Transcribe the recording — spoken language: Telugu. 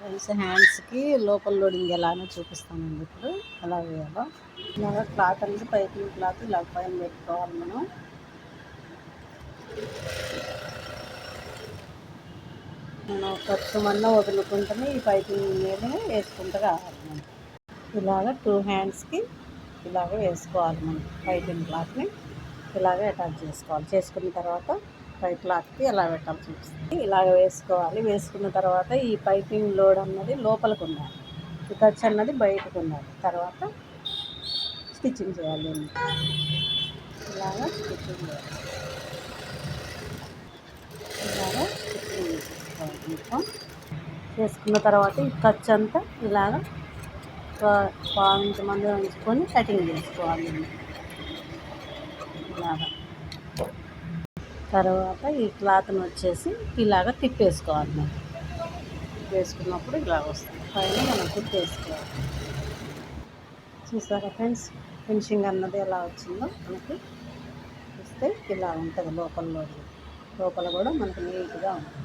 ఫ్రెండ్స్ హ్యాండ్స్కి లోపల లోడింగ్ ఎలానో చూపిస్తానండి. ఇప్పుడు ఎలా వేయాలో ఇలాగ క్లాత్ అనేది పైపింగ్ క్లాత్ ఇలా పైన పెట్టుకోవాలి. మనం ఖర్చు మన్నా వదులుకుంటూనే ఈ పైపింగ్ మీద వేసుకుంటూ రావాలి. మనం ఇలాగ 2 హ్యాండ్స్కి ఇలాగ వేసుకోవాలి. మనం పైపింగ్ క్లాత్ని ఇలాగ అటాచ్ చేసుకోవాలి. చేసుకున్న తర్వాత పై క్లాత్కి ఎలా పెట్టాలి చూపిస్తుంది. ఇలాగ వేసుకోవాలి. వేసుకున్న తర్వాత ఈ పైపింగ్ లోడ్ అన్నది లోపలికి ఉండాలి, ఈ ఖర్చు అన్నది బయటకు ఉండాలి. తర్వాత స్టిచ్చింగ్ చేయాలి. ఇలాగ స్టిచ్చింగ్ చేయాలి. ఇలాగ స్టిచ్చింగ్ చేసుకోవాలి. మొత్తం చేసుకున్న తర్వాత ఈ ఖర్చు అంతా ఇలాగ పావించి మంది ఉంచుకొని కటింగ్ చేసుకోవాలి. ఇలాగ తర్వాత ఈ క్లాత్ని వచ్చేసి ఇలాగ తిప్పేసుకోవాలి. మనం వేసుకున్నప్పుడు ఇలాగ వస్తుంది. పైన మనం తిప్పేసుకోవాలి. చూసారా ఫ్రెండ్స్, ఫినిషింగ్ అన్నది ఎలా వచ్చిందో మనకి చూస్తే ఇలా ఉంటుంది. లోపల కూడా మనకు నీట్గా ఉంటుంది.